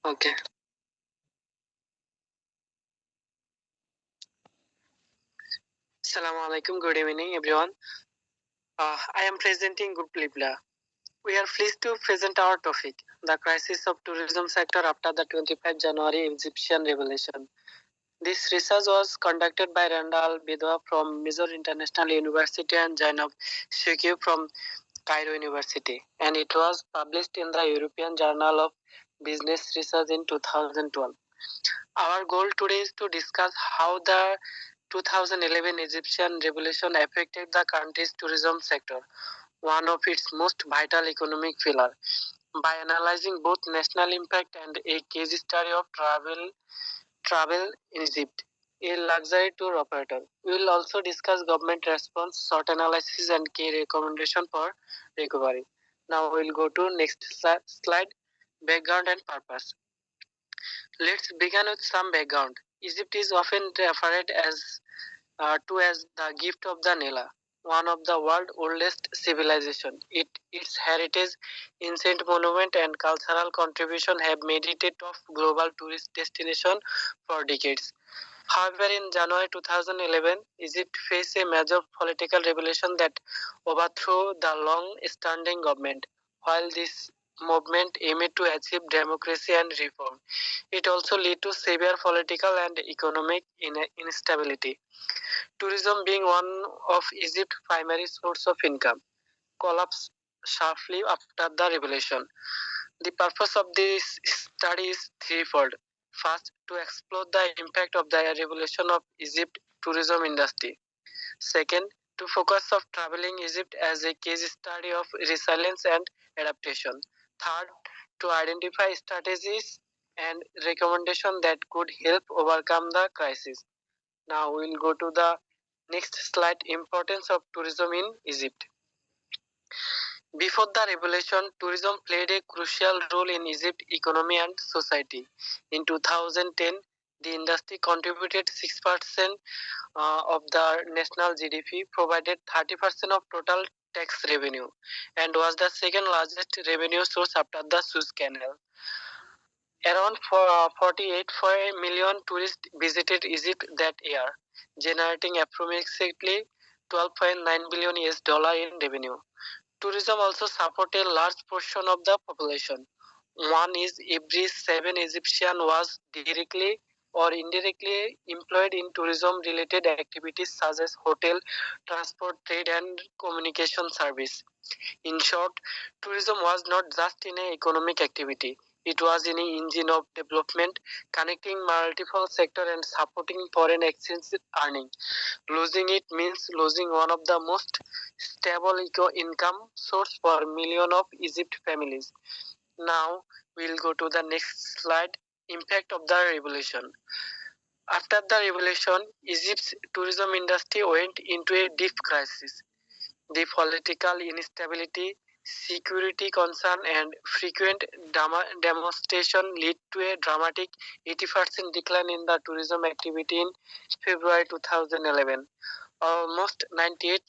Okay. Assalamu alaikum. Good evening, everyone. I am presenting Good Libla. We are pleased to present our topic, the crisis of tourism sector after the 25 January Egyptian revolution. This research was conducted by Randall Bidwa from Missouri International University and Zainab Shiki from Cairo University, and it was published in the European Journal of Business Research in 2012. Our goal today is to discuss how the 2011 Egyptian revolution affected the country's tourism sector, one of its most vital economic pillars. By analyzing both national impact and a case study of travel in Egypt, a luxury tour operator. We will also discuss government response, short analysis, and key recommendation for recovery. Now we will go to next slide, background and purpose. Let's begin with some background. Egypt is often referred as the gift of the Nile, one of the world's oldest civilizations. Its heritage, ancient monument, and cultural contribution have made it a top global tourist destination for decades. However, in January 2011, Egypt faced a major political revolution that overthrew the long-standing government. While this movement aimed to achieve democracy and reform, it also led to severe political and economic instability. Tourism, being one of Egypt's primary sources of income, collapsed sharply after the revolution. The purpose of this study is threefold. First, to explore the impact of the revolution of Egypt tourism industry. Second, to focus on traveling Egypt as a case study of resilience and adaptation. Third, to identify strategies and recommendations that could help overcome the crisis. Now we'll go to the next slide, importance of tourism in Egypt. Before the revolution, tourism played a crucial role in Egypt's economy and society. In 2010, the industry contributed 6% of the national GDP, provided 30% of total tax revenue, and was the second largest revenue source after the Suez Canal. Around 48 million tourists visited Egypt that year, generating approximately 12.9 billion US dollar in revenue. Tourism also supported a large portion of the population. One is every seven Egyptian was directly or indirectly employed in tourism-related activities such as hotel, transport, trade, and communication service. In short, tourism was not just an economic activity. It was an engine of development, connecting multiple sectors and supporting foreign exchange earning. Losing it means losing one of the most stable income source for millions of Egypt families. Now we'll go to the next slide. Impact of the revolution. After the revolution, Egypt's tourism industry went into a deep crisis. The political instability, security concern, and frequent demonstration led to a dramatic 80% decline in the tourism activity in February 2011. Almost 98%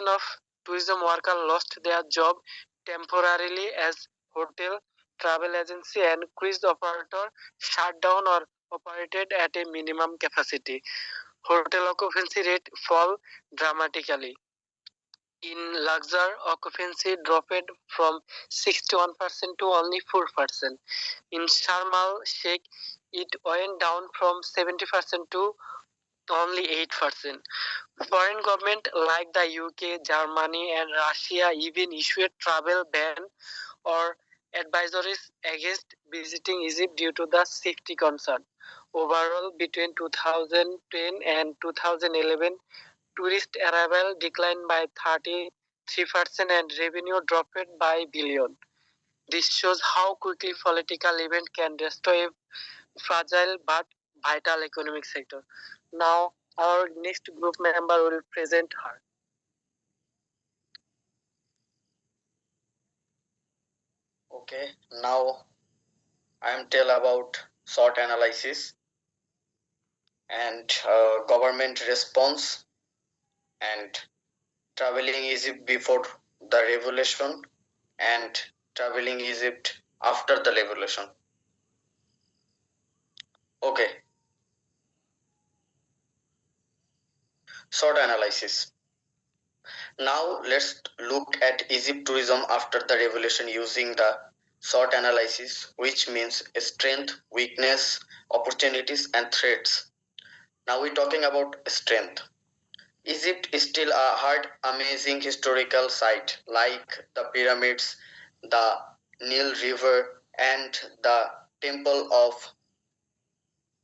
of tourism workers lost their job temporarily as hotel, travel agency, and cruise operator shut down or operated at a minimum capacity. Hotel occupancy rate fall dramatically. In luxury, occupancy dropped from 61% to only 4%. In Sharm el Sheikh, it went down from 70% to only 8%. Foreign governments like the UK, Germany, and Russia even issued travel ban or advisories against visiting Egypt due to the safety concern. Overall, between 2010 and 2011, tourist arrival declined by 33% and revenue dropped by billion. This shows how quickly political event can destroy a fragile but vital economic sector. Now, our next group member will present her. Okay, now I am tell about SWOT analysis and government response and traveling Egypt before the revolution and traveling Egypt after the revolution. Okay, short analysis. Now let's look at Egypt tourism after the revolution using the SWOT analysis, which means strength, weakness, opportunities, and threats. Now we're talking about strength. Egypt is still a hard, amazing historical site like the pyramids, the Nile River, and the Temple of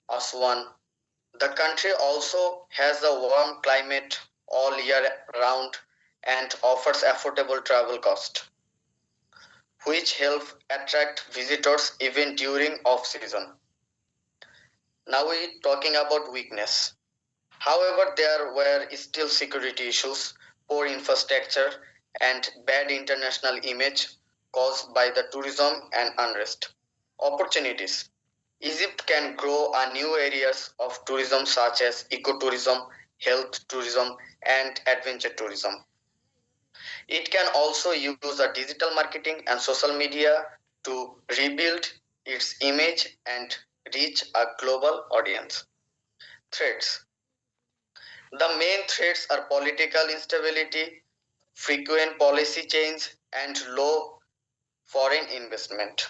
Aswan. The country also has a warm climate all year round and offers affordable travel cost, which help attract visitors even during off season. Now we talking about weakness. However, there were still security issues, poor infrastructure, and bad international image caused by the tourism and unrest. Opportunities. Egypt can grow a new areas of tourism such as ecotourism, health tourism, and adventure tourism. It can also use a digital marketing and social media to rebuild its image and reach a global audience. Threats. The main threats are political instability, frequent policy change, and low foreign investment.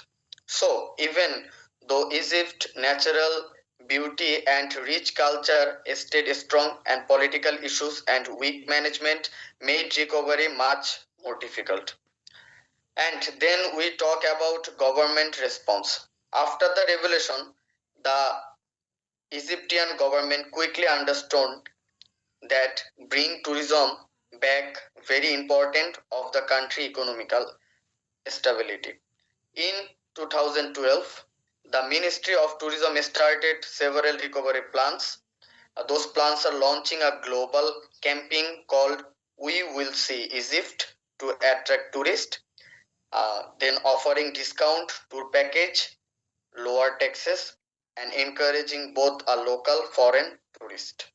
So, even though Egypt's natural beauty and rich culture stayed strong, and political issues and weak management made recovery much more difficult. And then we talk about government response. After the revolution, the Egyptian government quickly understood that bring tourism back very important of the country economical stability. In 2012, the Ministry of Tourism started several recovery plans. Those plans are launching a global campaign called We Will See Egypt to attract tourists, then offering discount tour package, lower taxes, and encouraging both a local foreign tourist.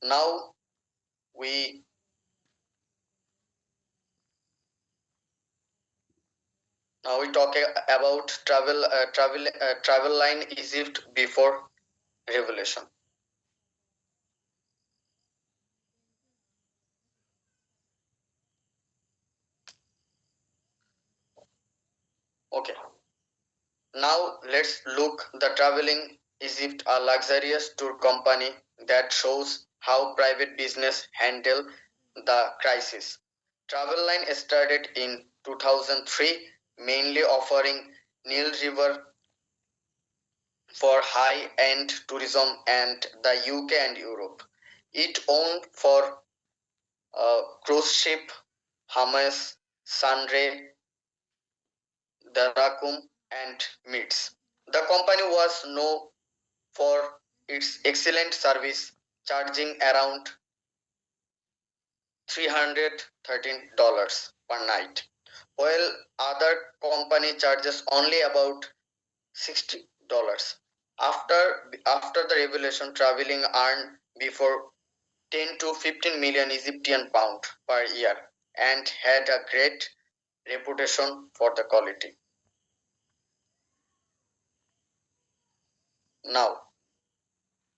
Now we now we talk about travel line Egypt before revolution. Okay. Now let's look the traveling Egypt, a luxurious tour company that shows how private business handle the crisis. Travel Line started in 2003, mainly offering Nile River for high-end tourism and the UK and Europe. It owned for cruise ship Hermes, Sunray, Darakum, and Meets. The company was known for its excellent service, charging around $313 per night, while other company charges only about $60. After the revolution, traveling earned before 10 to 15 million Egyptian pound per year and had a great reputation for the quality. Now,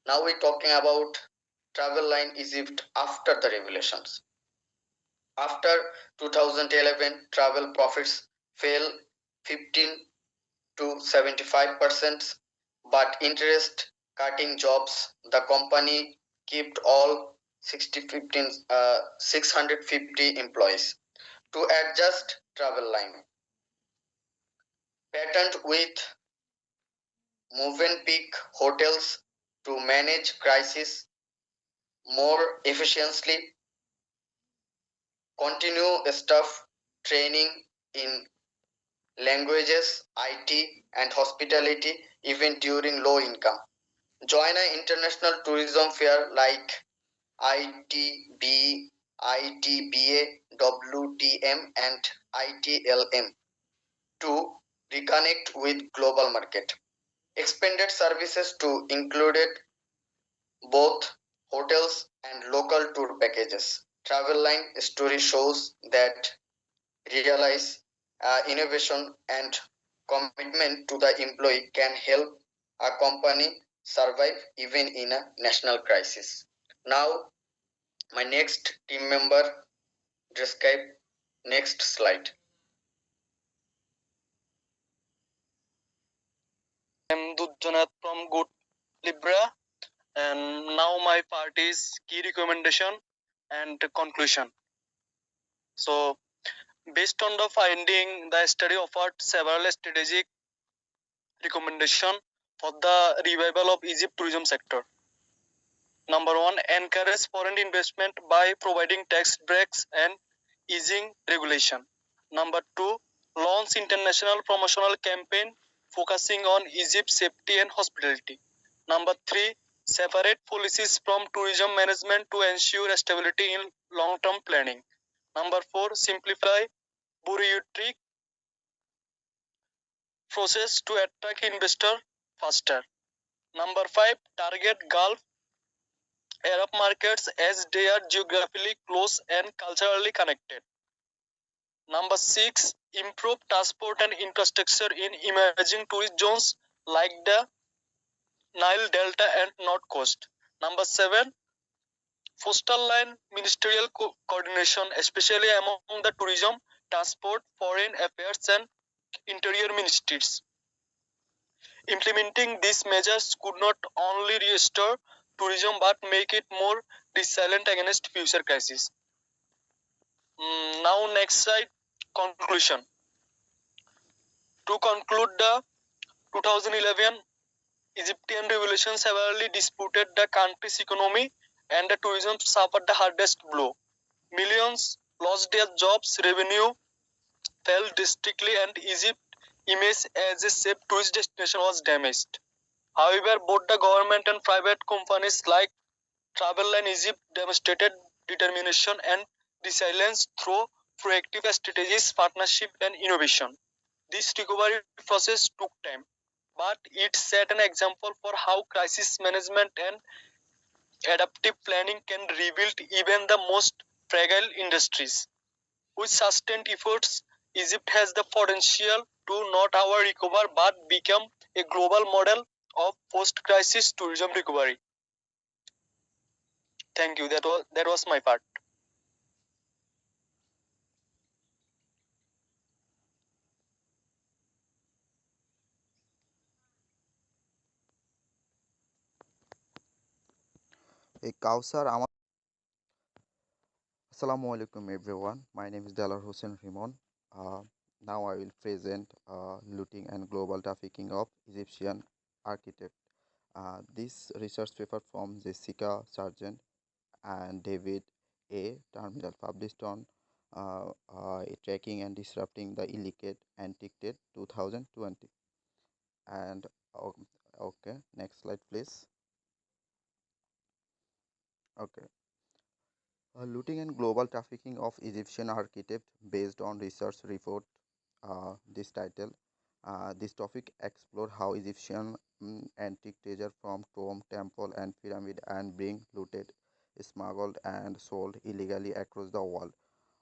now we're talking about travel line Egypt after the revolutions. After 2011, travel profits fell 15 to 75%, but interest cutting jobs, the company kept all 650 employees to adjust travel line. Patterned with Movenpick hotels to manage crisis more efficiently, continue staff training in languages, IT, and hospitality even during low income. Join an international tourism fair like ITB, ITBA, WTM, and ITLM to reconnect with global market. Expanded services to included both hotels and local tour packages. Travel line story shows that realize innovation and commitment to the employee can help a company survive even in a national crisis. Now, my next team member describe next slide. I'm Dujjanath from Good Libra, and now my part is key recommendation and conclusion. So, based on the finding, the study offered several strategic recommendations for the revival of Egypt tourism sector. Number one, encourage foreign investment by providing tax breaks and easing regulation. Number two, launch international promotional campaign focusing on Egypt's safety and hospitality. Number three, separate policies from tourism management to ensure stability in long-term planning. Number four, simplify bureaucratic process to attract investor faster. Number five, target Gulf Arab markets as they are geographically close and culturally connected. Number six, improve transport and infrastructure in emerging tourist zones like the Nile Delta and North Coast. Number seven, foster line ministerial coordination, especially among the tourism, transport, foreign affairs, and interior ministries. Implementing these measures could not only restore tourism but make it more resilient against future crises. Now, next slide, conclusion. To conclude, the 2011 Egyptian revolution severely disputed the country's economy and the tourism suffered the hardest blow. Millions lost their jobs, revenue fell drastically, and Egypt's image as a safe tourist destination was damaged. However, both the government and private companies like Travel and Egypt demonstrated determination and resilience through proactive strategies, partnership, and innovation. This recovery process took time, but it set an example for how crisis management and adaptive planning can rebuild even the most fragile industries. With sustained efforts, Egypt has the potential to not only recover but become a global model of post-crisis tourism recovery. Thank you. That was my part. A Kausar Assalamu alaikum everyone. My name is Dalar Hussein Rimon. Uh, Now I will present looting and global trafficking of Egyptian architect. This research paper from Jessica Sargent and David A. Terminal published on tracking and disrupting the illicit antique trade 2020. And okay, next slide please. Okay. Looting and global trafficking of Egyptian architect based on research report. This title. This topic explore how Egyptian antique treasure from tomb, temple, and pyramid and being looted, smuggled, and sold illegally across the world.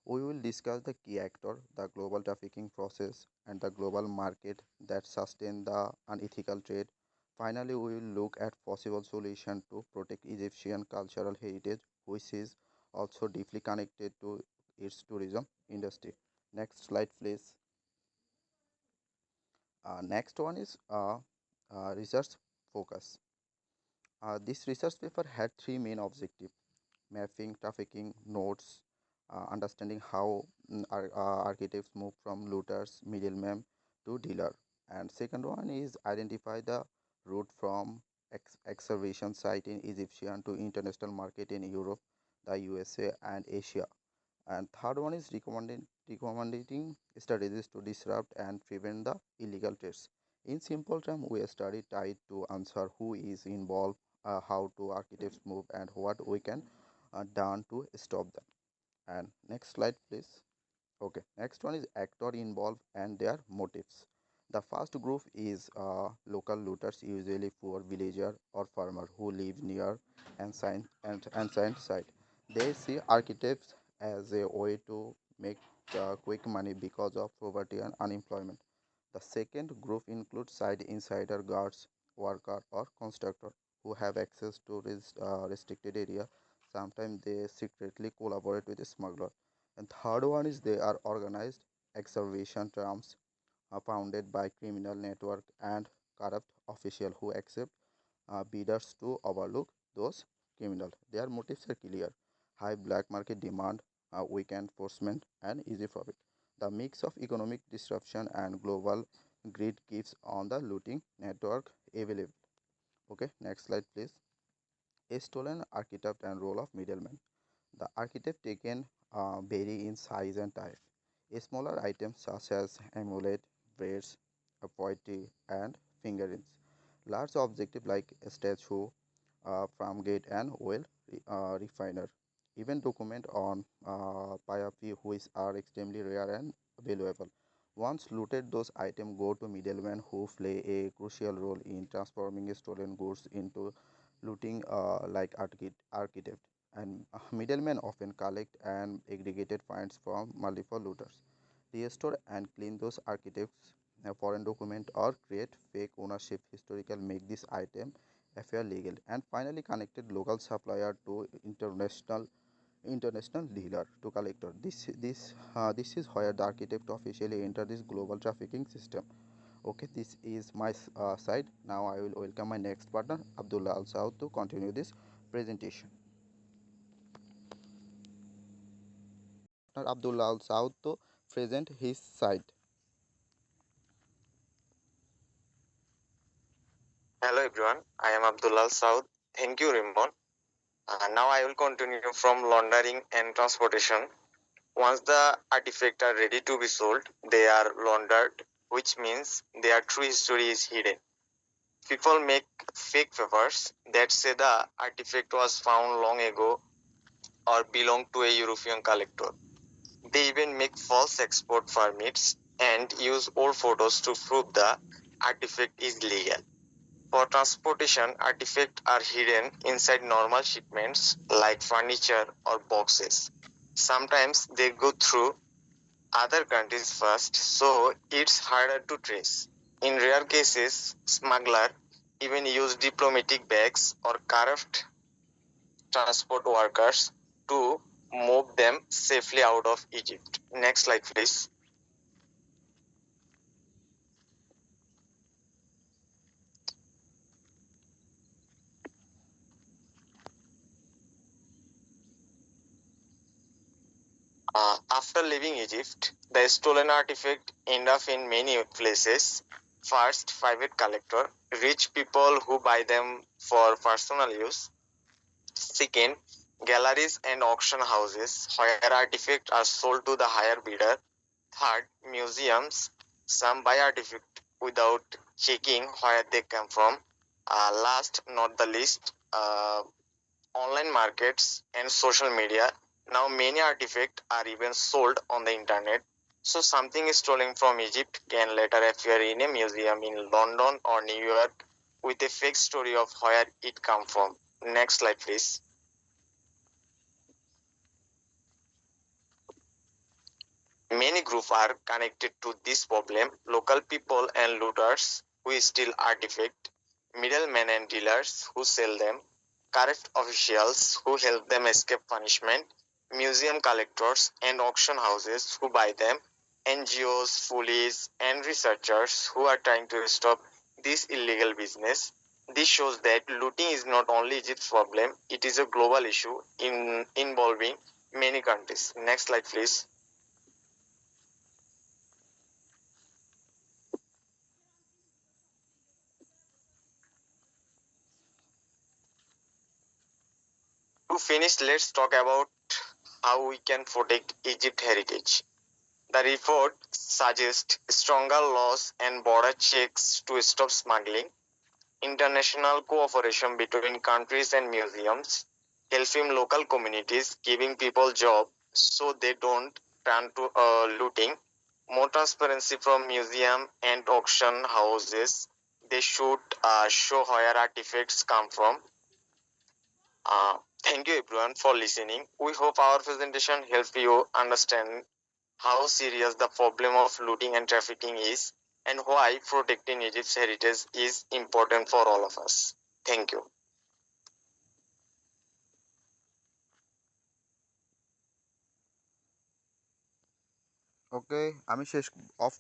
We will discuss the key actor, the global trafficking process, and the global market that sustain the unethical trade. Finally, we will look at possible solution to protect Egyptian cultural heritage, which is also deeply connected to its tourism industry. Next slide, please. Next one is research focus. This research paper had three main objectives: mapping trafficking nodes, understanding how architects move from looters, middlemen to dealer, and second one is identify the route from excavation site in Egyptian to international market in Europe, the USA, and Asia. And third one is recommending strategies to disrupt and prevent the illegal trades. In simple terms, we study tried to answer who is involved, how to architects move, and what we can done to stop them. And next slide, please. Okay, next one is actor involved and their motives. The first group is local looters, usually poor villager or farmer who live near ancient site. They see architects as a way to make quick money because of poverty and unemployment. The second group includes site insider guards, worker, or constructor who have access to restricted area. Sometimes they secretly collaborate with a smuggler. And third one is they are organized excavation terms founded by criminal network and corrupt official who accept bidders to overlook those criminals. Their motives are clear: high black market demand, weak enforcement, and easy profit. The mix of economic disruption and global greed keeps on the looting network available. Okay, next slide, please. A stolen architect and role of middleman. The architect taken vary in size and type. A smaller items such as amulet, braids, a poetry, and fingerings. Large objective like a statue, farm gate, and oil refiner. Even document on Payapi which are extremely rare and valuable. Once looted, those items go to middlemen who play a crucial role in transforming stolen goods into looting like architect. And middlemen often collect and aggregated finds from multiple looters, restore and clean those architects foreign document or create fake ownership historical make this item appear legal, and finally connected local supplier to international dealer to collector. This is where the architect officially enter this global trafficking system. Okay, this is my side. Now I will welcome my next partner Abdullah Al Saud to continue this presentation. Partner Abdullah Al Saud to present his side. Hello everyone, I am Abdullah Saud. Thank you, Rimon. Now I will continue from laundering and transportation. Once the artifacts are ready to be sold, they are laundered, which means their true history is hidden. People make fake papers that say the artifact was found long ago or belonged to a European collector. They even make false export permits and use old photos to prove the artifact is legal. For transportation, artifacts are hidden inside normal shipments like furniture or boxes. Sometimes they go through other countries first, so it's harder to trace. In rare cases, smugglers even use diplomatic bags or corrupt transport workers to move them safely out of Egypt. Next slide, please. After leaving Egypt, the stolen artifact end up in many places. First, private collector, rich people who buy them for personal use. Second, galleries and auction houses where artifacts are sold to the higher bidder. Third, museums. Some buy artifacts without checking where they come from. Last, not the least, online markets and social media. Now many artifacts are even sold on the internet. So something stolen from Egypt can later appear in a museum in London or New York with a fake story of where it come from. Next slide, please. Many groups are connected to this problem: local people and looters who steal artifacts, middlemen and dealers who sell them, corrupt officials who help them escape punishment, museum collectors and auction houses who buy them, NGOs, police, and researchers who are trying to stop this illegal business. This shows that looting is not only Egypt's problem, it is a global issue involving many countries. Next slide, please. To finish, let's talk about how we can protect Egypt heritage. The report suggests stronger laws and border checks to stop smuggling, international cooperation between countries and museums, helping local communities, giving people jobs so they don't turn to looting, more transparency from museum and auction houses. They should show where artifacts come from. Thank you everyone for listening. We hope our presentation helps you understand how serious the problem of looting and trafficking is. and why protecting Egypt's heritage is important for all of us. Thank you. ওকে, আমি শেষ of